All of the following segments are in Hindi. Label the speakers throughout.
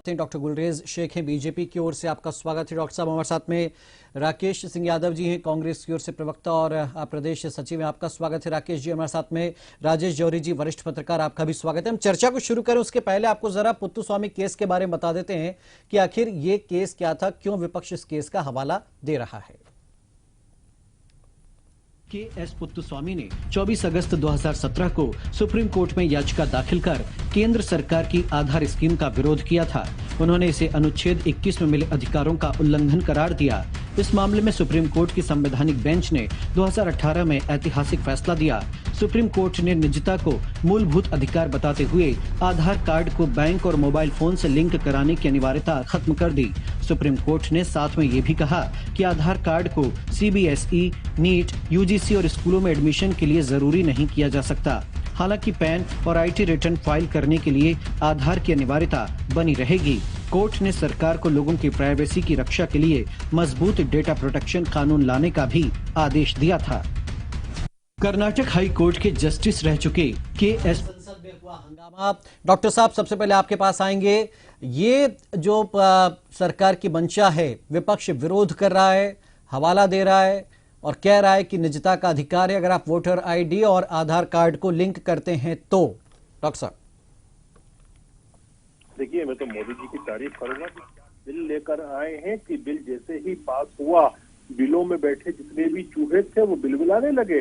Speaker 1: डॉक्टर गुलरेज शेख हैं बीजेपी की ओर से, आपका स्वागत है डॉक्टर साहब। हमारे साथ में राकेश सिंह यादव जी हैं कांग्रेस की ओर से प्रवक्ता और प्रदेश सचिव हैं, आपका स्वागत है राकेश जी। हमारे साथ में राजेश जौहरी जी वरिष्ठ पत्रकार, आपका भी स्वागत है। हम चर्चा को शुरू करें उसके पहले आपको जरा पुत्तुस्वामी केस के बारे में बता देते हैं कि आखिर ये केस क्या था, क्यों विपक्ष इस केस का हवाला दे रहा है। के.एस. पुत्तुस्वामी ने 24 अगस्त 2017 को सुप्रीम कोर्ट में याचिका दाखिल कर केंद्र सरकार की आधार स्कीम का विरोध किया था। उन्होंने इसे अनुच्छेद 21 में मिले अधिकारों का उल्लंघन करार दिया। इस मामले में सुप्रीम कोर्ट की संवैधानिक बेंच ने 2018 में ऐतिहासिक फैसला दिया। सुप्रीम कोर्ट ने निजता को मूलभूत अधिकार बताते हुए आधार कार्ड को बैंक और मोबाइल फोन से लिंक कराने की अनिवार्यता खत्म कर दी। सुप्रीम कोर्ट ने साथ में ये भी कहा कि आधार कार्ड को CBSE, नीट, UGC और स्कूलों में एडमिशन के लिए जरूरी नहीं किया जा सकता। हालांकि पैन और IT रिटर्न फाइल करने के लिए आधार की अनिवार्यता बनी रहेगी। कोर्ट ने सरकार को लोगों की प्राइवेसी की रक्षा के लिए मजबूत डेटा प्रोटेक्शन कानून लाने का भी आदेश दिया था। कर्नाटक हाई कोर्ट के जस्टिस रह चुके के.एस. संसद में हुआ हंगामा। डॉक्टर साहब, सबसे पहले आपके पास आएंगे। ये जो सरकार की मंशा है, विपक्ष विरोध कर रहा है, हवाला दे रहा है और कह रहा है कि निजता का अधिकार है अगर आप वोटर ID और आधार कार्ड को लिंक करते हैं तो। डॉक्टर साहब
Speaker 2: देखिए, मैं तो मोदी जी की तारीफ करूंगा कि बिल लेकर आए हैं कि बिल जैसे ही पास हुआ, बिलों में बैठे जितने भी चूहे थे वो बिलबिलाने लगे।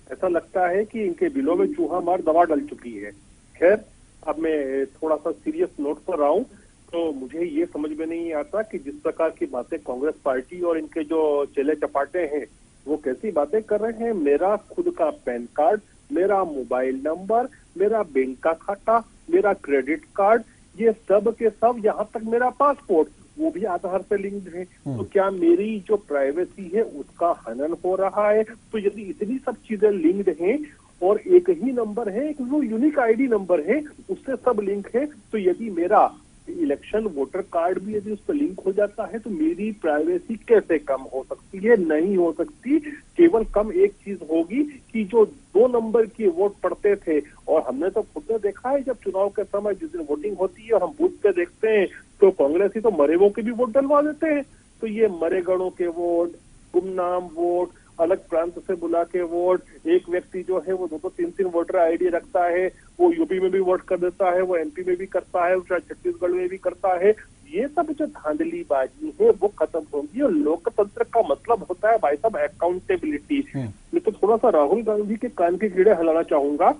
Speaker 2: ऐसा लगता है कि इनके बिलों में चूहा मार दवा डल चुकी है। खैर, अब मैं थोड़ा सा सीरियस नोट पर आऊं तो मुझे ये समझ में नहीं आता कि जिस प्रकार की बातें कांग्रेस पार्टी और इनके जो चेले चपाटे हैं वो कैसी बातें कर रहे हैं। मेरा खुद का पैन कार्ड, मेरा मोबाइल नंबर, मेरा बैंक का खाता, मेरा क्रेडिट कार्ड, ये सब के सब, यहाँ तक मेरा पासपोर्ट, वो भी आधार से लिंक्ड है। तो क्या मेरी जो प्राइवेसी है उसका हनन हो रहा है? तो यदि इतनी सब चीजें लिंक्ड हैं और एक ही नंबर है, एक वो यूनिक ID नंबर है, उससे सब लिंक है, तो यदि मेरा इलेक्शन वोटर कार्ड भी यदि उस पर लिंक हो जाता है तो मेरी प्राइवेसी कैसे कम हो सकती है? नहीं हो सकती। केवल कम एक चीज होगी कि जो 2 नंबर की वोट पड़ते थे, और हमने तो खुद ने देखा है जब चुनाव के समय जिस दिन वोटिंग होती है और हम बूथ पे देखते हैं तो कांग्रेसी तो मरेगों के भी वोट डलवा देते हैं। तो ये मरेगढ़ों के वोट, गुमनाम वोट, अलग प्रांत से बुला के वोट, एक व्यक्ति जो है वो 2-2, 3-3 वोटर ID रखता है, वो यूपी में भी वोट कर देता है, वो MP में भी करता है, शायद छत्तीसगढ़ में भी करता है। ये सब जो धांधलीबाजी है वो खत्म होगी और लोकतंत्र का मतलब होता है भाई साहब अकाउंटेबिलिटी। मैं तो थोड़ा सा राहुल गांधी के कान के कीड़े हिलाना चाहूंगा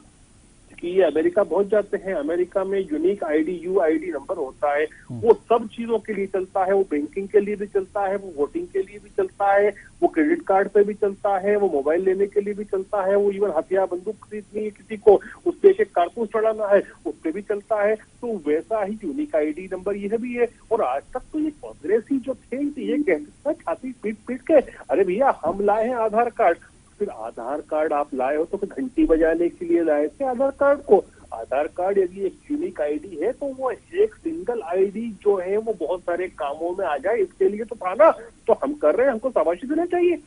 Speaker 2: कि ये अमेरिका पहुंच जाते हैं। अमेरिका में यूनिक ID UID नंबर होता है, वो सब चीजों के लिए चलता है, वो बैंकिंग के लिए भी चलता है, वो वोटिंग के लिए भी चलता है, वो क्रेडिट कार्ड पे भी चलता है, वो मोबाइल लेने के लिए भी चलता है, वो इवन हथियार बंदूक खरीदनी है किसी को, उस पे एक कारतूस चढ़ाना है उस पे भी चलता है। तो वैसा ही यूनिक ID नंबर यह भी है। और आज तक तो ये कांग्रेसी जो थे ये कहते थे छाती पीट पीट के, अरे भैया हम लाए हैं आधार कार्ड। फिर आधार कार्ड आप लाए हो तो फिर घंटी बजाने के लिए लाए थे आधार कार्ड को। आधार कार्ड यदि एक यूनिक ID है तो वो एक सिंगल ID जो है वो बहुत सारे कामों में आ जाए, इसके लिए तो था ना। तो हम कर रहे हैं, हमको शाबाशी देना चाहिए।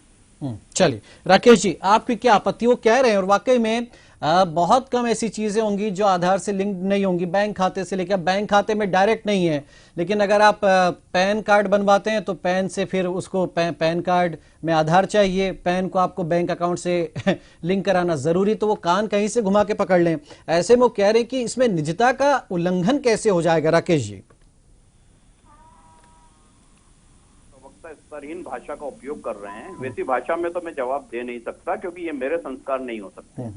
Speaker 1: चलिए राकेश जी, आपकी क्या आपत्ति? वो कह रहे हैं और वाकई में बहुत कम ऐसी चीजें होंगी जो आधार से लिंक नहीं होंगी। बैंक खाते से लेकर, बैंक खाते में डायरेक्ट नहीं है, लेकिन अगर आप पैन कार्ड बनवाते हैं तो पैन से फिर उसको पैन कार्ड में आधार चाहिए, पैन को आपको बैंक अकाउंट से लिंक कराना जरूरी, तो वो कान कहीं से घुमा के पकड़ लें। ऐसे में वो कह रहे हैं कि इसमें निजता का उल्लंघन कैसे हो जाएगा? राकेश जी,
Speaker 3: स्तरहीन भाषा का उपयोग कर रहे हैं। वैसी भाषा में तो मैं जवाब दे नहीं सकता क्योंकि ये मेरे संस्कार नहीं हो सकते।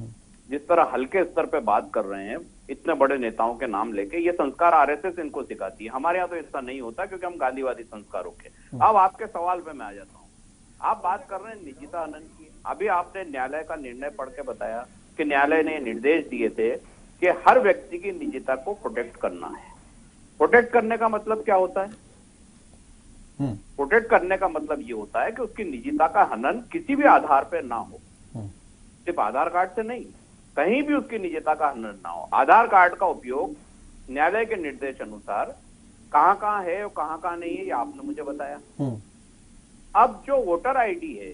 Speaker 3: जिस तरह हल्के स्तर पे बात कर रहे हैं इतने बड़े नेताओं के नाम लेके, ये संस्कार RSS इनको सिखाती है। हमारे यहाँ तो ऐसा नहीं होता क्योंकि हम गांधीवादी संस्कारों के। अब आपके सवाल पे मैं आ जाता हूँ। आप बात कर रहे हैं निजता हनन की। अभी आपने न्यायालय का निर्णय पढ़ के बताया कि न्यायालय ने निर्देश दिए थे कि हर व्यक्ति की निजता को प्रोटेक्ट करना है। प्रोटेक्ट करने का मतलब क्या होता है? प्रोटेक्ट करने का मतलब ये होता है कि उसकी निजता का हनन किसी भी आधार पर ना हो, सिर्फ आधार कार्ड से नहीं, कहीं भी उसकी निजता का हनन ना हो। आधार कार्ड का उपयोग न्यायालय के निर्देश अनुसार कहां कहां है और कहां कहां नहीं है, ये आपने मुझे बताया। अब जो वोटर ID है,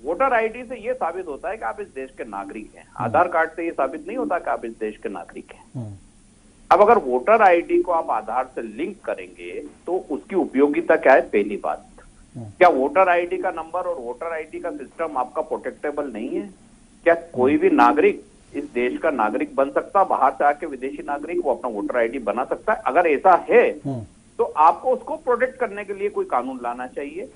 Speaker 3: वोटर ID से ये साबित होता है कि आप इस देश के नागरिक हैं। आधार कार्ड से ये साबित नहीं होता कि आप इस देश के नागरिक हैं। अब अगर वोटर आईडी को आप आधार से लिंक करेंगे तो उसकी उपयोगिता क्या है? पहली बात, क्या वोटर आईडी का नंबर और वोटर आईडी का सिस्टम आपका प्रोटेक्टेबल नहीं है? क्या कोई भी नागरिक इस देश का नागरिक बन सकता, बाहर से आके विदेशी नागरिक वो अपना वोटर आईडी बना सकता है? अगर ऐसा है तो आपको उसको प्रोटेक्ट करने के लिए कोई कानून लाना चाहिए,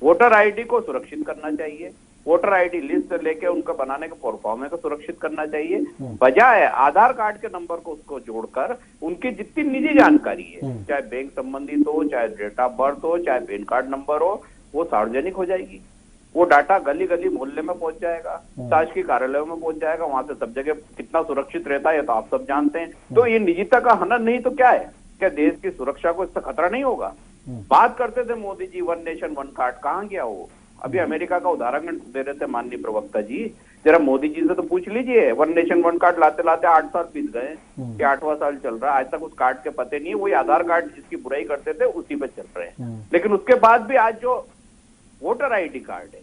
Speaker 3: वोटर आईडी को सुरक्षित करना चाहिए, वोटर आईडी लिस्ट लेके उनका बनाने के प्रोफॉर्मे को सुरक्षित करना चाहिए, बजाय आधार कार्ड के नंबर को उसको जोड़कर उनकी जितनी निजी जानकारी है, चाहे बैंक संबंधित हो, चाहे डेट ऑफ बर्थ हो, चाहे पैन कार्ड नंबर हो, वो सार्वजनिक हो जाएगी। वो डाटा गली गली मोहल्ले में पहुंच जाएगा, शासकीय कार्यालयों में पहुंच जाएगा, वहां से सब जगह कितना सुरक्षित रहता है तो आप सब जानते हैं। तो ये निजता का हनन नहीं तो क्या है? क्या देश की सुरक्षा को इससे खतरा नहीं होगा? बात करते थे Modi ji one nation one card, कहाँ गया वो? अभी अमेरिका का उदाहरण दे रहे थे माननीय प्रवक्ता जी, जरा मोदी जी से तो पूछ लीजिए, वन नेशन वन कार्ड लाते लाते 8 साल बीत गए कि 8वां साल चल रहा है, आज तक उस कार्ड के पते नहीं है। वही आधार कार्ड जिसकी बुराई करते थे उसी पे चल रहे हैं। लेकिन उसके बाद भी आज जो वोटर आईडी कार्ड है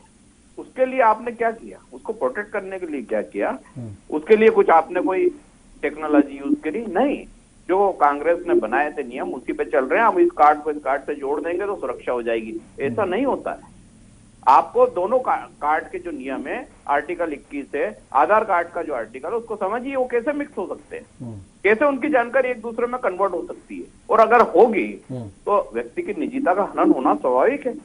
Speaker 3: उसके लिए आपने क्या किया? उसको प्रोटेक्ट करने के लिए क्या किया? उसके लिए कुछ आपने कोई टेक्नोलॉजी यूज करी? नहीं। जो कांग्रेस ने बनाए थे नियम उसी पे चल रहे हैं। हम इस कार्ड को इस कार्ड से जोड़ देंगे तो सुरक्षा हो जाएगी, ऐसा नहीं होता है। आपको दोनों कार्ड के जो नियम है, आर्टिकल 21 है, आधार कार्ड का जो आर्टिकल है, उसको समझिए वो कैसे मिक्स हो सकते हैं, कैसे उनकी जानकारी एक दूसरे में कन्वर्ट हो सकती है। और अगर होगी तो व्यक्ति की निजता का हनन होना स्वाभाविक है,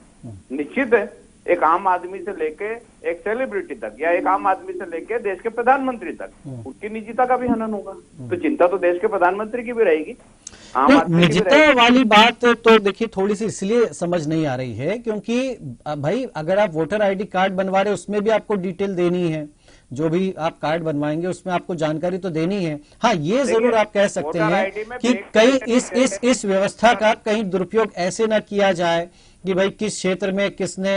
Speaker 3: निश्चित है। एक आम आदमी से लेके एक सेलिब्रिटी तक या एक आम आदमी से लेके देश के प्रधानमंत्री तक उसकी निजता का भी हनन होगा। तो चिंता तो देश के प्रधानमंत्री की भी रहेगी, आम आदमी की भी
Speaker 1: निजता
Speaker 3: रहेगी।
Speaker 1: वाली बात तो देखिए थोड़ी सी इसलिए समझ नहीं आ रही है क्योंकि भाई अगर आप वोटर आईडी कार्ड बनवा रहे उसमें भी आपको डिटेल देनी है, जो भी आप कार्ड बनवाएंगे उसमें आपको जानकारी तो देनी है। हाँ, ये जरूर आप कह सकते हैं कि कहीं इस व्यवस्था का कहीं दुरुपयोग ऐसे ना किया जाए कि भाई किस क्षेत्र में किसने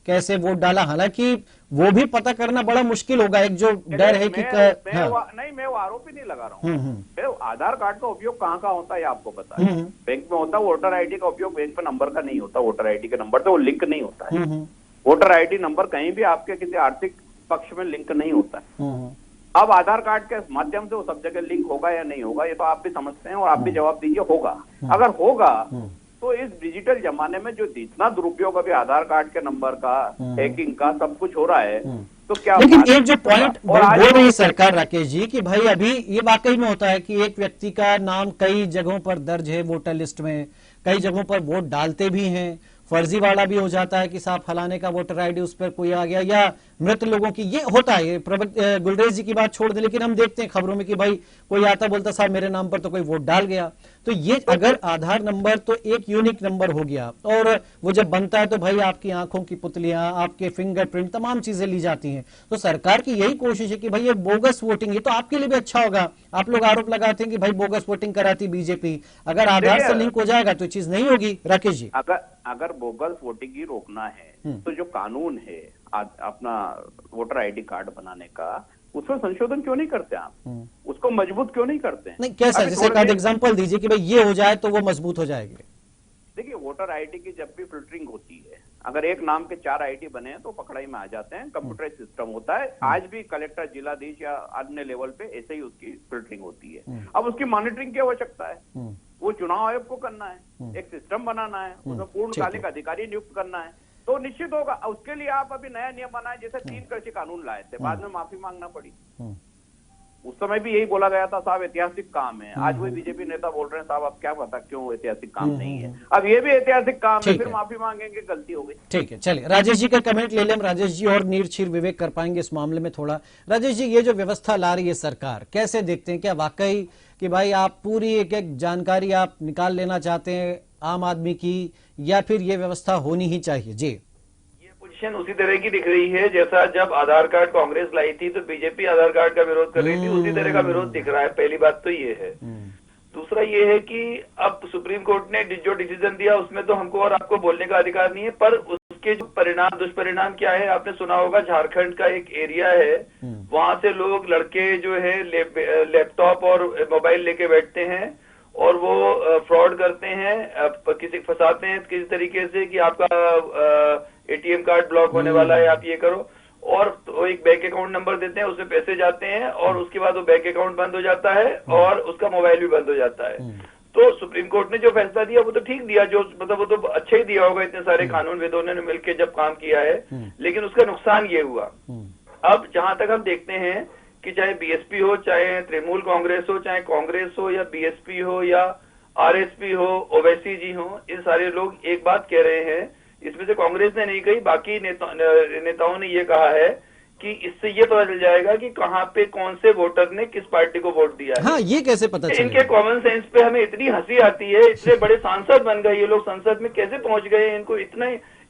Speaker 1: कैसे वोट डाला। हालांकि वो भी पता करना बड़ा मुश्किल होगा। एक जो डर है कि
Speaker 3: मैं वो आरोप ही नहीं लगा रहा हूँ। आधार कार्ड का उपयोग कहाँ कहाँ होता है आपको पता है? बैंक में होता है। वोटर आईडी का उपयोग बैंक पे नंबर का नहीं होता, वोटर आईडी के नंबर से वो लिंक नहीं होता है। वोटर आईडी नंबर कहीं भी आपके किसी आर्थिक पक्ष में लिंक नहीं होता है। अब आधार कार्ड के माध्यम से वो सब जगह लिंक होगा या नहीं होगा, ये तो आप भी समझते हैं और आप भी जवाब दीजिए। होगा। अगर होगा तो इस डिजिटल जमाने में जो इतना दुरुपयोग अभी आधार कार्ड के नंबर का, हैकिंग का, सब कुछ हो रहा है, तो क्या?
Speaker 1: लेकिन एक जो पॉइंट बोल रही है सरकार राकेश जी कि भाई अभी ये वाकई में होता है कि एक व्यक्ति का नाम कई जगहों पर दर्ज है वोटर लिस्ट में, कई जगहों पर वोट डालते भी हैं, फर्जीवाड़ा भी हो जाता है कि साहब फलाने का वोटर आईडी उस पर कोई आ गया, या मृत लोगों की, ये होता है। गुलरेज जी की बात छोड़ दे, लेकिन हम देखते हैं खबरों में कि भाई कोई आता बोलता साहब मेरे नाम पर तो कोई वोट डाल गया। तो ये अगर आधार नंबर तो एक यूनिक नंबर हो गया और वो जब बनता है तो भाई आपकी आंखों की पुतलियां, आपके फिंगरप्रिंट, तमाम चीजें ली जाती हैं। तो सरकार की यही कोशिश है कि भाई ये बोगस वोटिंग, ये तो आपके लिए भी अच्छा होगा। आप लोग आरोप लगाते हैं कि भाई बोगस वोटिंग कराती बीजेपी, अगर आधार से लिंक हो जाएगा तो चीज नहीं होगी। राकेश जी,
Speaker 3: अगर बोगस वोटिंग ही रोकना है तो जो कानून है अपना वोटर आईडी कार्ड बनाने का, उसमें संशोधन क्यों नहीं करते आप? उसको मजबूत क्यों नहीं करते हैं?
Speaker 1: नहीं कैसा, जैसे एक एग्जांपल दीजिए कि भाई ये हो जाए तो वो मजबूत हो जाएगी।
Speaker 3: देखिए, वोटर आईडी की जब भी फिल्टरिंग होती है, अगर एक नाम के 4 आईडी बने हैं तो पकड़ाई में आ जाते हैं। कंप्यूटराइज सिस्टम होता है। आज भी कलेक्टर, जिलाधीश या अन्य लेवल पे ऐसे ही उसकी फिल्टरिंग होती है। अब उसकी मॉनिटरिंग की आवश्यकता है, वो चुनाव आयोग को करना है, एक सिस्टम बनाना है, उसमें पूर्णकालिक अधिकारी नियुक्त करना है, तो निश्चित होगा। उसके लिए आप अभी नया नियम बनाए, जैसे 3 कृषि कानून लाए थे, बाद में माफी मांगना पड़ी। उस समय भी यही बोला गया था साहब ऐतिहासिक काम है। आज वही बीजेपी नेता बोल रहे हैं साहब अब क्या पता क्यों ऐतिहासिक काम नहीं है। अब ये भी ऐतिहासिक काम है, फिर माफी मांगेंगे, गलती हो गई।
Speaker 1: ठीक है, चलिए राजेश जी का कमेंट ले लें। राजेश जी और नीरछीर विवेक कर पाएंगे इस मामले में थोड़ा। राजेश जी, ये जो व्यवस्था ला रही है सरकार, कैसे देखते हैं? क्या वाकई कि भाई आप पूरी एक एक जानकारी आप निकाल लेना चाहते हैं आम आदमी की, या फिर ये व्यवस्था होनी ही चाहिए? जी,
Speaker 4: पोजीशन उसी तरह की दिख रही है जैसा जब आधार कार्ड कांग्रेस लाई थी तो बीजेपी आधार कार्ड का विरोध कर रही थी, उसी तरह का विरोध दिख रहा है। पहली बात तो ये है। दूसरा ये है कि अब सुप्रीम कोर्ट ने जो डिसीजन दिया उसमें तो हमको और आपको बोलने का अधिकार नहीं है, पर उसके जो परिणाम, दुष्परिणाम क्या है आपने सुना होगा। झारखंड का एक एरिया है, वहां से लोग, लड़के जो है लैपटॉप और मोबाइल लेके बैठते हैं और वो फ्रॉड करते हैं, किसी फंसाते हैं किसी तरीके से कि आपका एटीएम कार्ड ब्लॉक होने वाला है, आप ये करो। और तो एक बैंक अकाउंट नंबर देते हैं, उसमें पैसे जाते हैं और उसके बाद वो बैंक अकाउंट बंद हो जाता है और उसका मोबाइल भी बंद हो जाता है। तो सुप्रीम कोर्ट ने जो फैसला दिया वो तो ठीक दिया, जो मतलब वो तो अच्छा ही दिया होगा, इतने सारे कानून विदों ने मिलकर जब काम किया है, लेकिन उसका नुकसान ये हुआ। अब जहां तक हम देखते हैं कि चाहे बीएसपी हो, चाहे तृणमूल कांग्रेस हो, चाहे कांग्रेस हो या बीएसपी हो या आरएसपी हो, ओवैसी जी हो, इन सारे लोग एक बात कह रहे हैं, इसमें से कांग्रेस ने नहीं कही, बाकी नेताओं ने ये कहा है कि इससे ये पता चल जाएगा कि कहां पे कौन से वोटर ने किस पार्टी को वोट दिया है।
Speaker 5: हाँ, ये कैसे पता चलेगा?
Speaker 4: इनके कॉमन सेंस पे हमें इतनी हंसी आती है, इतने बड़े सांसद बन गए ये लोग, संसद में कैसे पहुंच गए, इनको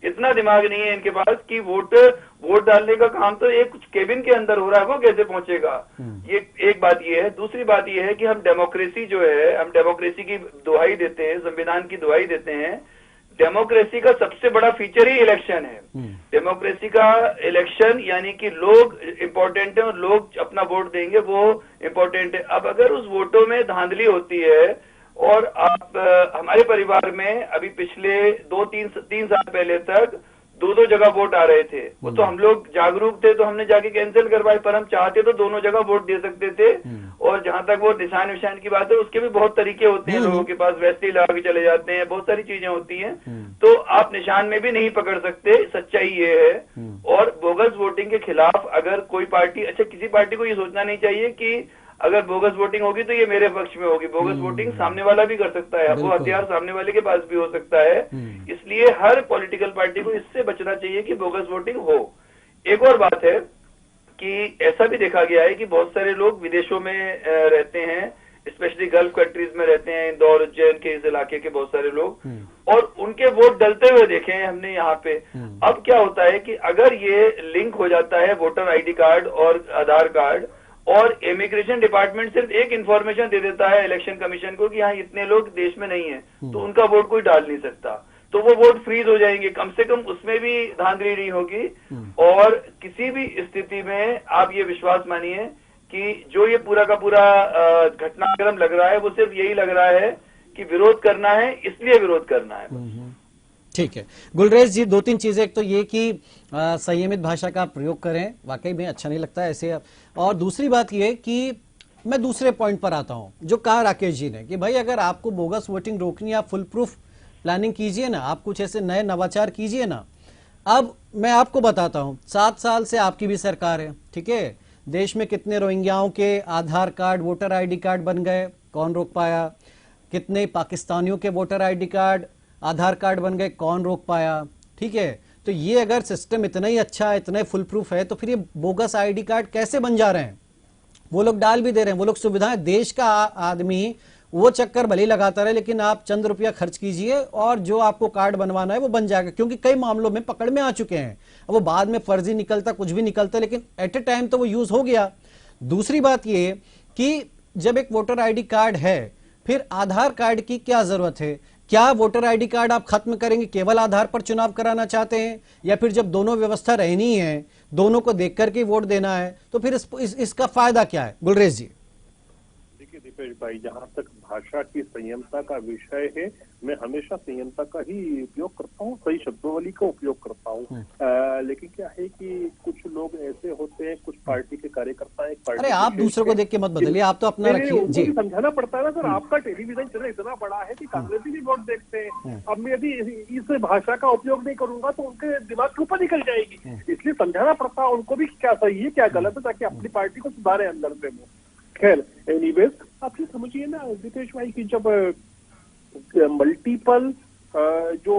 Speaker 4: इतना दिमाग नहीं है इनके पास कि वोट डालने का काम तो एक कुछ केबिन के अंदर हो रहा है, वो कैसे पहुंचेगा। ये एक बात ये है। दूसरी बात ये है कि हम डेमोक्रेसी जो है, हम डेमोक्रेसी की दुहाई देते हैं, संविधान की दुहाई देते हैं। डेमोक्रेसी का सबसे बड़ा फीचर ही इलेक्शन है। डेमोक्रेसी का इलेक्शन यानी कि लोग इम्पोर्टेंट है और लोग अपना वोट देंगे, वो इम्पोर्टेंट है। अब अगर उस वोटों में धांधली होती है और आप हमारे परिवार में अभी पिछले 2-3 साल पहले तक 2 जगह वोट आ रहे थे, वो तो हम लोग जागरूक थे तो हमने जाके कैंसिल करवाए, पर हम चाहते तो दोनों जगह वोट दे सकते थे। और जहां तक वो निशान विशान की बात है, उसके भी बहुत तरीके होते हैं, लोगों के पास वैसे ही लगा के चले जाते हैं, बहुत सारी चीजें होती हैं, तो आप निशान में भी नहीं पकड़ सकते, सच्चाई ये है। और बोगस वोटिंग के खिलाफ अगर कोई पार्टी, अच्छा किसी पार्टी को ये सोचना नहीं चाहिए कि अगर बोगस वोटिंग होगी तो ये मेरे पक्ष में होगी। बोगस वोटिंग सामने वाला भी कर सकता है, वो हथियार सामने वाले के पास भी हो सकता है। इसलिए हर पॉलिटिकल पार्टी को इससे बचना चाहिए कि बोगस वोटिंग हो। एक और बात है कि ऐसा भी देखा गया है कि बहुत सारे लोग विदेशों में रहते हैं, स्पेशली गल्फ कंट्रीज में रहते हैं, इंदौर उज्जैन के इस इलाके के बहुत सारे लोग, और उनके वोट डलते हुए देखे हैं हमने यहाँ पे। अब क्या होता है कि अगर ये लिंक हो जाता है वोटर आईडी कार्ड और आधार कार्ड, और इमिग्रेशन डिपार्टमेंट सिर्फ एक इंफॉर्मेशन दे देता है इलेक्शन कमीशन को कि हाँ इतने लोग देश में नहीं है, तो उनका वोट कोई डाल नहीं सकता, तो वो वोट फ्रीज हो जाएंगे। कम से कम उसमें भी धांधली नहीं होगी। और किसी भी स्थिति में आप ये विश्वास मानिए कि जो ये पूरा का पूरा घटनाक्रम लग रहा है, वो सिर्फ यही लग रहा है कि विरोध करना है, इसलिए विरोध करना है।
Speaker 5: ठीक है गुलरेज जी, 2-3 चीजें। एक तो ये कि संयमित भाषा का प्रयोग करें, वाकई में अच्छा नहीं लगता ऐसे। और दूसरी बात ये कि मैं दूसरे पॉइंट पर आता हूं, जो कहा राकेश जी ने कि भाई अगर आपको बोगस वोटिंग रोकनी है, आप फुल प्रूफ प्लानिंग कीजिए ना, आप कुछ ऐसे नए नवाचार कीजिए ना। अब मैं आपको बताता हूं, 7 साल से आपकी भी सरकार है, ठीक है, देश में कितने रोहिंग्याओं के आधार कार्ड, वोटर आईडी कार्ड बन गए, कौन रोक पाया? कितने पाकिस्तानियों के वोटर आईडी कार्ड, आधार कार्ड बन गए, कौन रोक पाया? ठीक है, तो ये अगर सिस्टम इतना ही अच्छा है, इतना ही फुल प्रूफ है, तो फिर ये बोगस आईडी कार्ड कैसे बन जा रहे हैं? वो लोग डाल भी दे रहे हैं, वो लोग सुविधाएं, देश का आदमी वो चक्कर भले लगाता रहे, लेकिन आप चंद रुपया खर्च कीजिए और जो आपको कार्ड बनवाना है वो बन जाएगा, क्योंकि कई मामलों में पकड़ में आ चुके हैं। वो बाद में फर्जी निकलता, कुछ भी निकलता, लेकिन एट ए टाइम तो वो यूज हो गया। दूसरी बात ये कि जब एक वोटर आईडी कार्ड है, फिर आधार कार्ड की क्या जरूरत है? क्या वोटर आईडी कार्ड आप खत्म करेंगे, केवल आधार पर चुनाव कराना चाहते हैं, या फिर जब दोनों व्यवस्था रहनी है, दोनों को देख करके वोट देना है, तो फिर इसका फायदा क्या है? गुलरेज जी।
Speaker 2: देखिए दीपेश भाई, जहाँ तक भाषा की संयमता का विषय है, मैं हमेशा संयमता का ही उपयोग करता हूँ, सही शब्दावली का उपयोग करता हूँ। लेकिन क्या है कि कुछ लोग ऐसे होते हैं, कुछ पार्टी के कार्यकर्ता, एक पार्टी,
Speaker 5: अरे आप दूसरों को देख के मत बदलिए, आप तो अपना रखिए जी।
Speaker 2: समझाना पड़ता है ना सर, आपका टेलीविजन चैनल इतना बड़ा है कि कांग्रेसी भी वोट देखते हैं। अब मैं यदि इस भाषा का उपयोग नहीं करूंगा तो उनके दिमाग के ऊपर निकल जाएगी, इसलिए समझाना पड़ता है उनको भी क्या सही है क्या गलत है, ताकि अपनी पार्टी को सुधारे अंदर से वो। खैर एनीवेज, आप ये समझिए ना दीपेश भाई की जब मल्टीपल जो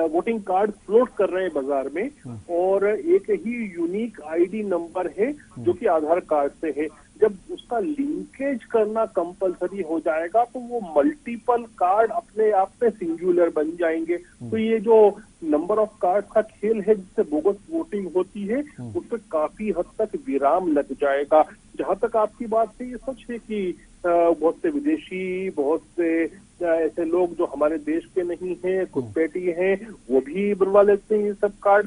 Speaker 2: वोटिंग कार्ड फ्लोट कर रहे हैं बाजार में, और एक ही यूनिक आईडी नंबर है जो कि आधार कार्ड से है, जब उसका लिंकेज करना कंपलसरी हो जाएगा तो वो मल्टीपल कार्ड अपने आप में सिंगुलर बन जाएंगे। तो ये जो नंबर ऑफ कार्ड का खेल है जिससे बोगस वोटिंग होती है, उससे काफी हद तक विराम लग जाएगा। जहां तक आपकी बात है, ये सच है कि बहुत से विदेशी, बहुत से ऐसे लोग जो हमारे देश के नहीं हैं, घुसपैठी हैं, वो भी बनवा लेते हैं ये सब कार्ड।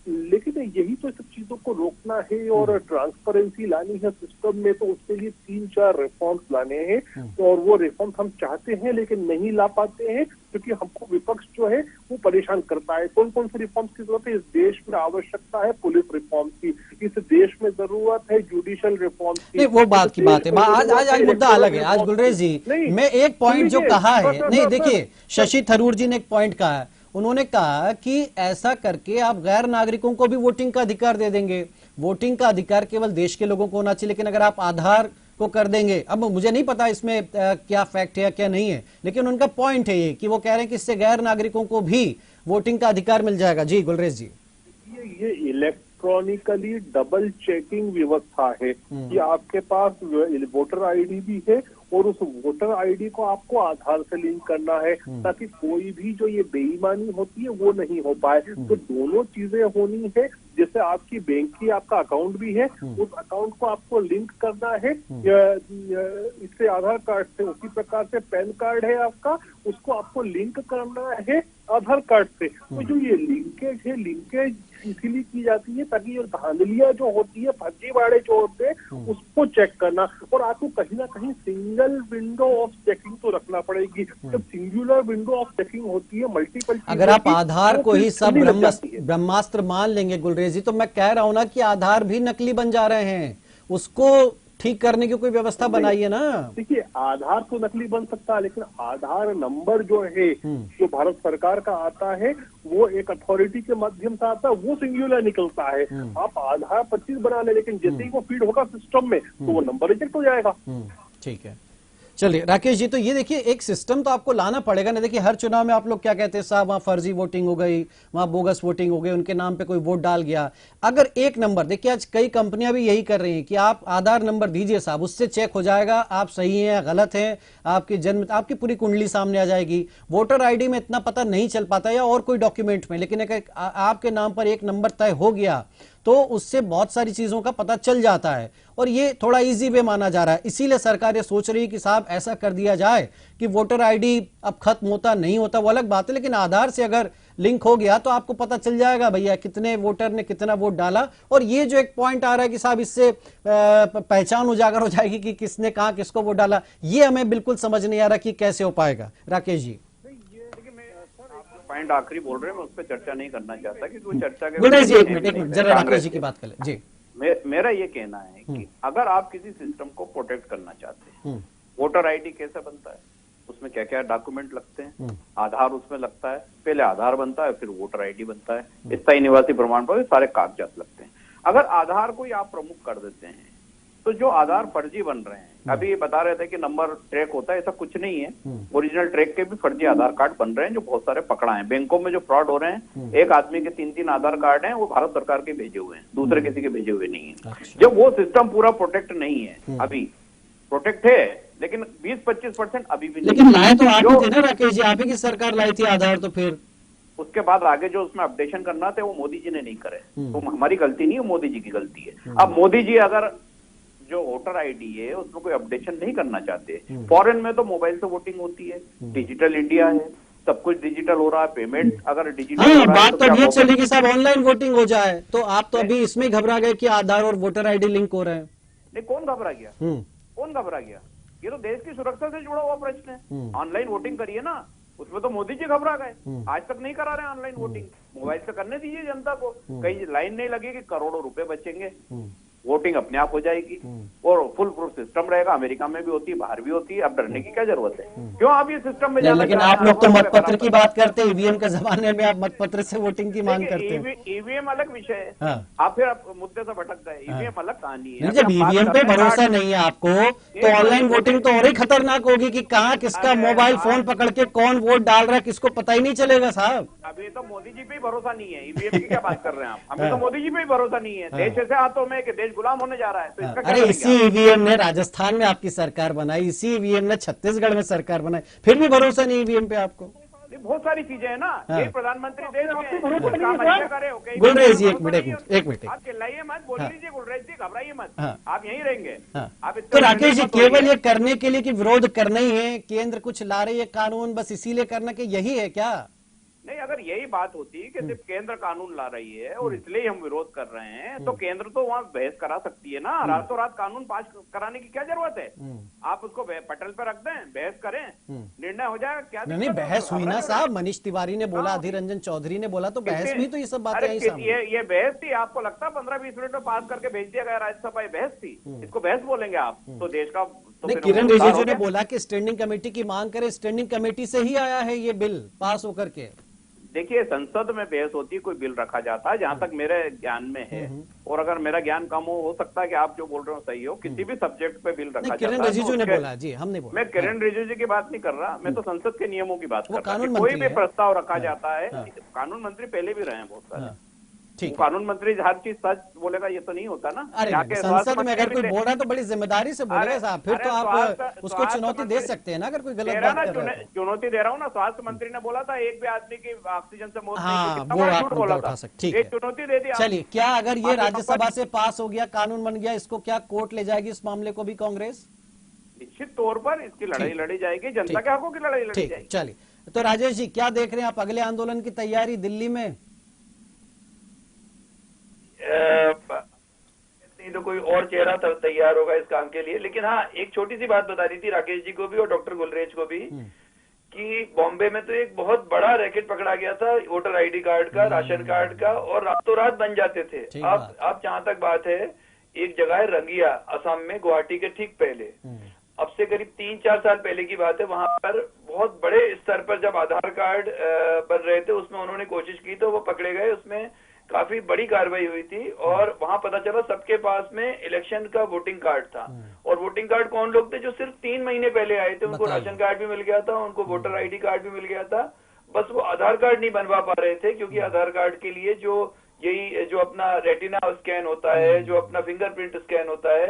Speaker 2: लेकिन यही तो सब चीजों को रोकना है और ट्रांसपेरेंसी लानी है सिस्टम में, तो उसके लिए 3-4 रिफॉर्म्स लाने हैं। तो और वो रिफॉर्म्स हम चाहते हैं लेकिन नहीं ला पाते हैं क्योंकि हमको विपक्ष जो है वो परेशान करता है। कौन कौन से रिफॉर्म्स की जरूरत है? इस देश में आवश्यकता है पुलिस रिफॉर्म की, इस देश में जरूरत है जुडिशियल रिफॉर्म्स की।
Speaker 5: नहीं, वो बात की बात है। आज मुद्दा अलग है। आज गुलरेज जी, मैं एक पॉइंट जो कहा है, नहीं देखिए, शशि थरूर जी ने एक पॉइंट कहा है। उन्होंने कहा कि ऐसा करके आप गैर नागरिकों को भी वोटिंग का अधिकार दे देंगे। वोटिंग का अधिकार केवल देश के लोगों को होना चाहिए, लेकिन अगर आप आधार को कर देंगे, अब मुझे नहीं पता इसमें क्या फैक्ट है या क्या नहीं है, लेकिन उनका पॉइंट है ये कि वो कह रहे हैं कि इससे गैर नागरिकों को भी वोटिंग का अधिकार मिल जाएगा। जी गुलरेज जी,
Speaker 2: ये इलेक्ट्रॉनिकली डबल चेकिंग व्यवस्था है कि आपके पास वोटर आईडी भी है और उस वोटर आईडी को आपको आधार से लिंक करना है ताकि कोई भी जो ये बेईमानी होती है वो नहीं हो पाए। तो दोनों चीजें होनी है। जैसे आपकी बैंक की आपका अकाउंट भी है, उस अकाउंट को आपको लिंक करना है इससे आधार कार्ड से, उसी प्रकार से पैन कार्ड है आपका, उसको आपको लिंक करना है आधार कार्ड से। तो जो ये लिंकेज है, लिंकेज इसीलिए की जाती है ताकि ये धांधलियां जो होती है, फर्जीवाड़े जो होते हैं, उसको चेक करना। और आपको कहीं ना कहीं सिंगल विंडो ऑफ चेकिंग तो रखना पड़ेगी। जब सिंगुलर विंडो ऑफ चेकिंग होती है मल्टीपल,
Speaker 5: अगर आप आधार को ही सब ब्रह्मास्त्र मान लेंगे गुलरेज जी, तो मैं कह रहा हूं ना कि आधार भी नकली बन जा रहे हैं, उसको ठीक करने की कोई व्यवस्था बनाइए ना।
Speaker 2: देखिए, आधार तो नकली बन सकता है लेकिन आधार नंबर जो है जो भारत सरकार का आता है वो एक अथॉरिटी के माध्यम से आता है, वो सिंगुलर निकलता है। आप आधार 25 बना ले लेकिन जैसे ही वो फीड होगा सिस्टम में तो वो नंबर रिजेक्ट हो जाएगा।
Speaker 5: ठीक है, चलिए राकेश जी, तो ये देखिए एक सिस्टम तो आपको लाना पड़ेगा ना। देखिए हर चुनाव में आप लोग क्या कहते हैं, साहब वहां फर्जी वोटिंग हो गई, वहां बोगस वोटिंग हो गई, उनके नाम पे कोई वोट डाल गया। अगर एक नंबर, देखिए आज कई कंपनियां भी यही कर रही हैं कि आप आधार नंबर दीजिए साहब, उससे चेक हो जाएगा आप सही हैं गलत हैं, आपकी जन्म, आपकी पूरी कुंडली सामने आ जाएगी। वोटर आईडी में इतना पता नहीं चल पाता या और कोई डॉक्यूमेंट में, लेकिन अगर आपके नाम पर एक नंबर तय हो गया तो उससे बहुत सारी चीजों का पता चल जाता है और ये थोड़ा इजी वे माना जा रहा है। इसीलिए सरकार ये सोच रही है कि साहब ऐसा कर दिया जाए कि वोटर आईडी अब खत्म होता नहीं होता वो अलग बात है, लेकिन आधार से अगर लिंक हो गया तो आपको पता चल जाएगा भैया कितने वोटर ने कितना वोट डाला। और ये जो एक पॉइंट आ रहा है कि साहब इससे पहचान उजागर हो जाएगी कि किसने कहां किसको वोट डाला, ये हमें बिल्कुल समझ नहीं आ रहा कि कैसे हो पाएगा। राकेश जी,
Speaker 3: पॉइंट आखिरी बोल रहे हैं, मैं उस पर चर्चा नहीं करना चाहता क्योंकि वो चर्चा के
Speaker 5: गुलरेज जी एक मिनट जरा राकेश जी की बात कर ले जी।
Speaker 3: मेरा ये कहना है कि अगर आप किसी सिस्टम को प्रोटेक्ट करना चाहते हैं, वोटर आईडी कैसे बनता है, उसमें क्या क्या डॉक्यूमेंट लगते हैं, आधार उसमें लगता है, पहले आधार बनता है फिर वोटर आईडी बनता है, स्थायी निवासी प्रमाण पत्र, सारे कागजात लगते हैं। अगर आधार को ही आप प्रमुख कर देते हैं तो जो आधार फर्जी बन रहे हैं, अभी बता रहे थे कि नंबर ट्रैक होता है, ऐसा कुछ नहीं है। ओरिजिनल ट्रैक के भी फर्जी आधार कार्ड बन रहे हैं जो बहुत सारे पकड़ा हैं। बैंकों में जो फ्रॉड हो रहे हैं, एक आदमी के 3-3 आधार कार्ड हैं, वो भारत सरकार के भेजे हुए हैं, दूसरे किसी के भेजे हुए नहीं है। जब वो सिस्टम पूरा प्रोटेक्ट नहीं है, अभी प्रोटेक्ट है लेकिन 20-25% अभी भी नहीं।
Speaker 5: लेकिन लाए तो आप ही थे ना राकेश जी, आप ही की सरकार लाई थी आधार, तो फिर
Speaker 3: उसके बाद आगे जो उसमें अपडेशन करना था वो मोदी जी ने नहीं करे, तो हमारी गलती नहीं है, मोदी जी की गलती है। अब मोदी जी अगर जो वोटर आईडी है उसमें कोई अपडेशन नहीं करना चाहते, फॉरेन में तो मोबाइल से वोटिंग होती है, डिजिटल इंडिया है, सब कुछ डिजिटल हो रहा है, पेमेंट अगर डिजिटल हो रहा है,
Speaker 5: बात तो ये चली कि साहब ऑनलाइन वोटिंग हो जाए, तो आप तो अभी इसमें घबरा गए कि आधार और वोटर आईडी लिंक हो रहे हैं।
Speaker 3: नहीं, कौन घबरा गया, कौन घबरा गया? ये तो देश की सुरक्षा से जुड़ा हुआ प्रश्न है। ऑनलाइन वोटिंग करिए ना, उसमें तो मोदी जी घबरा गए, आज तक नहीं करा रहे ऑनलाइन वोटिंग। मोबाइल से करने दीजिए जनता को, कहीं लाइन नहीं लगेगी, करोड़ों रुपए बचेंगे, वोटिंग अपने आप हो जाएगी और फुल प्रूफ सिस्टम रहेगा। अमेरिका में भी होती है, बाहर भी होती है, अब डरने की क्या जरूरत है? क्यों आप ये सिस्टम में जाना?
Speaker 5: लेकिन आप लोग तो मतपत्र की बात करते हैं, ईवीएम के जमाने में आप मतपत्र से वोटिंग की मांग करते हैं।
Speaker 3: ईवीएम अलग विषय है, आप फिर मुद्दे से भटक गए। ईवीएम अलग कहानी है।
Speaker 5: जब ईवीएम पे भरोसा नहीं है आपको तो ऑनलाइन वोटिंग तो और ही खतरनाक होगी कि कहाँ किसका मोबाइल फोन पकड़ के कौन वोट डाल रहा है किसको पता ही नहीं चलेगा साहब।
Speaker 3: अभी तो मोदी जी पे ही भरोसा नहीं है, ईवीएम की क्या बात कर रहे हैं आप? हमें तो मोदी जी पे ही भरोसा नहीं है। देश ऐसे हाथों में कि देश गुलाम होने जा रहा है, तो इसका क्या?
Speaker 5: अरे इसी ईवीएम ने राजस्थान में आपकी सरकार बनाई, इसी ईवीएम ने छत्तीसगढ़ में सरकार बनाई, फिर भी भरोसा नहीं ईवीएम पे आपको।
Speaker 3: बहुत सारी चीजें है ना, एक प्रधानमंत्री देश में
Speaker 5: गुलरेज जी एक मिनट
Speaker 3: आप चिल्लाइए मत, बोल लीजिए गुलरेज जी, घबराइए मत, आप यहीं रहेंगे। आप
Speaker 5: तो राकेश जी केवल ये करने के लिए कि विरोध करना ही है, केंद्र कुछ ला रही है कानून, बस इसीलिए करना कि यही है क्या?
Speaker 3: नहीं, अगर यही बात होती कि सिर्फ केंद्र कानून ला रही है और इसलिए हम विरोध कर रहे हैं, तो केंद्र तो वहाँ बहस करा सकती है ना। रातों रात कानून पास कराने की क्या जरूरत है? आप उसको पटल पर रख दें, बहस करें, निर्णय हो जाएगा। क्या
Speaker 5: नहीं, बहस हुई ना साहब, मनीष तिवारी ने बोला, अधीर रंजन चौधरी ने बोला, तो बहस में तो ये सब बातें आई सामने।
Speaker 3: ये बहस थी? आपको लगता है 15-20 मिनट में पास करके भेज दिया गया राज्यसभा? ये बहस थी? इसको बहस बोलेंगे आप? तो देश का तो
Speaker 5: नहीं, किरण रिजिजू ने बोला कि स्टैंडिंग कमेटी की मांग करें, स्टैंडिंग कमेटी से ही आया है ये बिल पास होकर के।
Speaker 3: देखिए, संसद में बहस होती है, कोई बिल रखा जाता है, जहां तक मेरे ज्ञान में है, और अगर मेरा ज्ञान कम हो सकता है कि आप जो बोल रहे हो सही हो, किसी भी सब्जेक्ट पे बिल रखा जाता है।
Speaker 5: किरण रिजिजू ने बोला जी, हमने बोला।
Speaker 3: मैं किरण रिजिजू की बात नहीं कर रहा, मैं तो संसद के नियमों की बात कर रहा हूँ। कोई
Speaker 5: मंत्री
Speaker 3: भी
Speaker 5: है।
Speaker 3: प्रस्ताव रखा जाता है, कानून मंत्री पहले भी रहे हैं बहुत सारे,
Speaker 5: ठीक है।
Speaker 3: कानून मंत्री हर चीज सच बोलेगा ये तो नहीं होता ना।
Speaker 5: अरे
Speaker 3: जाके
Speaker 5: संसद में अगर कोई बोल रहा है तो बड़ी जिम्मेदारी से बोलेगा साहब, फिर तो आप उसको चुनौती दे सकते हैं ना, अगर कोई गलत बात कर रहा है।
Speaker 3: चुनौती दे रहा हूँ ना। स्वास्थ्य मंत्री ने बोला था एक भी आदमी की ऑक्सीजन से मौत
Speaker 5: हाँ,
Speaker 3: नहीं,
Speaker 5: वो आप मुद्दा उठा सकते, ठीक है,
Speaker 3: चुनौती दे दी।
Speaker 5: चलिए, क्या अगर ये राज्यसभा से पास हो गया, कानून बन गया, इसको क्या कोर्ट ले जाएगी इस मामले को भी कांग्रेस?
Speaker 3: निश्चित तौर पर इसकी लड़ाई लड़ी जाएगी, जनता के हकों की लड़ाई लड़ी जाएगी।
Speaker 5: चलिए, तो राजेश जी क्या देख रहे हैं आप अगले आंदोलन की तैयारी दिल्ली में?
Speaker 4: नहीं तो कोई और चेहरा तैयार होगा इस काम के लिए। लेकिन हाँ, एक छोटी सी बात बता दी थी राकेश जी को भी और डॉक्टर गुलरेज को भी कि बॉम्बे में तो एक बहुत बड़ा रैकेट पकड़ा गया था वोटर आईडी कार्ड का, राशन कार्ड का, और रातों रात बन जाते थे। अब जहां तक बात है, एक जगह है रंगिया, असम में, गुवाहाटी के ठीक पहले, अब से करीब 3-4 साल पहले की बात है, वहां पर बहुत बड़े स्तर पर जब आधार कार्ड बन रहे थे, उसमें उन्होंने कोशिश की तो वो पकड़े गए। उसमें काफी बड़ी कार्रवाई हुई थी और वहां पता चला सबके पास में इलेक्शन का वोटिंग कार्ड था। और वोटिंग कार्ड कौन लोग थे? जो सिर्फ 3 महीने पहले आए थे, उनको राशन कार्ड भी मिल गया था, उनको वोटर आईडी कार्ड भी मिल गया था, बस वो आधार कार्ड नहीं बनवा पा रहे थे, क्योंकि आधार कार्ड के लिए जो अपना रेटिना स्कैन होता है, जो अपना फिंगरप्रिंट स्कैन होता है,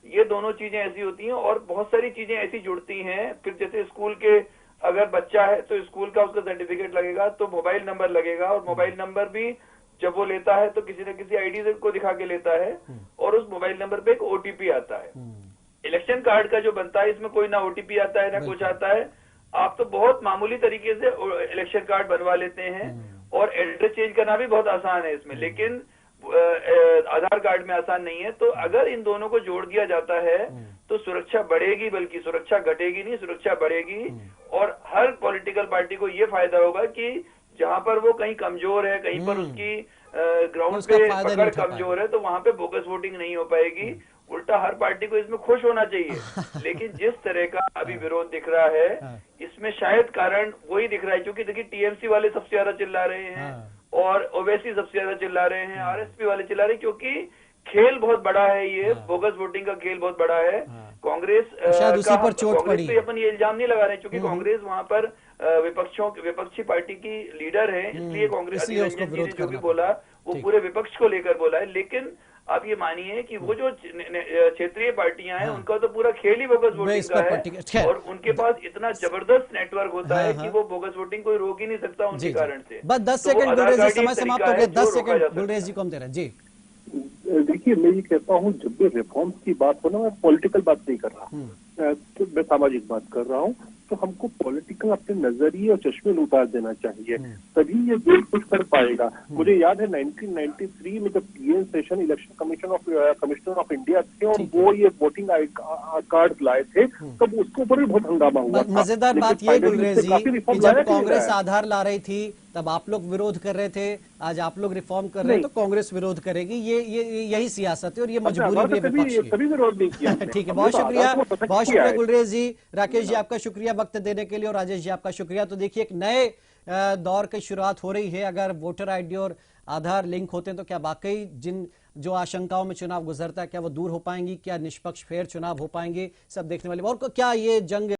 Speaker 4: ये दोनों चीजें ऐसी होती हैं और बहुत सारी चीजें ऐसी जुड़ती हैं। फिर जैसे स्कूल के अगर बच्चा है तो स्कूल का उसका सर्टिफिकेट लगेगा, तो मोबाइल नंबर लगेगा, और मोबाइल नंबर भी जब वो लेता है तो किसी न किसी आईडी को दिखा के लेता है, और उस मोबाइल नंबर पे एक ओटीपी आता है। इलेक्शन कार्ड का जो बनता है, इसमें कोई ना ओटीपी आता है ना कुछ आता है, आप तो बहुत मामूली तरीके से इलेक्शन कार्ड बनवा लेते हैं, और एड्रेस चेंज करना भी बहुत आसान है इसमें, लेकिन आधार कार्ड में आसान नहीं है। तो अगर इन दोनों को जोड़ दिया जाता है तो सुरक्षा बढ़ेगी, बल्कि सुरक्षा घटेगी नहीं, सुरक्षा बढ़ेगी। और हर पॉलिटिकल पार्टी को ये फायदा होगा कि जहां पर वो कहीं कमजोर है, कहीं पर उसकी ग्राउंड पे पकड़ कमजोर है, तो वहां पे बोगस वोटिंग नहीं हो पाएगी। उल्टा हर पार्टी को इसमें खुश होना चाहिए। लेकिन जिस तरह का अभी विरोध दिख रहा है, इसमें शायद कारण वही दिख रहा है, क्योंकि देखिए टीएमसी वाले सबसे ज्यादा चिल्ला रहे हैं और ओवैसी सबसे ज्यादा चिल्ला रहे हैं, आरएसपी वाले चिल्ला रहे हैं, क्योंकि खेल बहुत बड़ा है, ये बोगस वोटिंग का खेल बहुत बड़ा है। कांग्रेस
Speaker 5: उसी पर चोट पड़ी।
Speaker 4: पे अपन ये इल्जाम नहीं लगा रहे, क्योंकि कांग्रेस वहां पर विपक्षी पार्टी की लीडर है, इसलिए कांग्रेस अधीर रंजन जी ने जो भी बोला वो पूरे विपक्ष को लेकर बोला है। लेकिन आप ये मानिए कि वो जो क्षेत्रीय पार्टियां हैं, उनका तो पूरा खेल ही बोगस वोटिंग का है, और उनके पास इतना जबरदस्त नेटवर्क होता है कि वो बोगस वोटिंग कोई रोक ही नहीं सकता उनके कारण से।
Speaker 5: बस 10 सेकंड गुलरेज जी, समय समाप्त हो गया, 10 सेकंड गुलरेज जी को हम दे रहे हैं जी।
Speaker 2: देखिए, मैं ये कहता हूँ, जब भी रिफॉर्म्स की बात हो ना, मैं पॉलिटिकल बात नहीं कर रहा, तो मैं सामाजिक बात कर रहा हूँ। तो हमको पॉलिटिकल अपने नजरिए और चश्मे में उतार देना चाहिए, तभी ये देश कुछ कर पाएगा। मुझे याद है 1993 में जब TN session election commissioner of India थे और वो ये वोटिंग कार्ड लाए थे, तब उसके ऊपर भी बहुत हंगामा हुआ।
Speaker 5: मजेदार बात ये गुलरेज जी कि जब कांग्रेस आधार ला रही थी तब आप लोग विरोध कर रहे थे, आज आप लोग रिफॉर्म कर रहे हैं तो कांग्रेस विरोध करेगी। ये यही सियासत है और ये मजबूरी भी विपक्ष की।
Speaker 2: कभी विरोध नहीं किया।
Speaker 5: ठीक है, बहुत शुक्रिया गुलरेज जी, राकेश जी आपका शुक्रिया वक्त देने के लिए, और राजेश जी आपका शुक्रिया। तो देखिए, एक नए दौर की शुरुआत हो रही है। अगर वोटर आईडी और आधार लिंक होते हैं तो क्या वाकई जो आशंकाओं में चुनाव गुजरता है, क्या वो दूर हो पाएंगी, क्या निष्पक्ष फेयर चुनाव हो पाएंगे, सब देखने वाली। और क्या ये जंग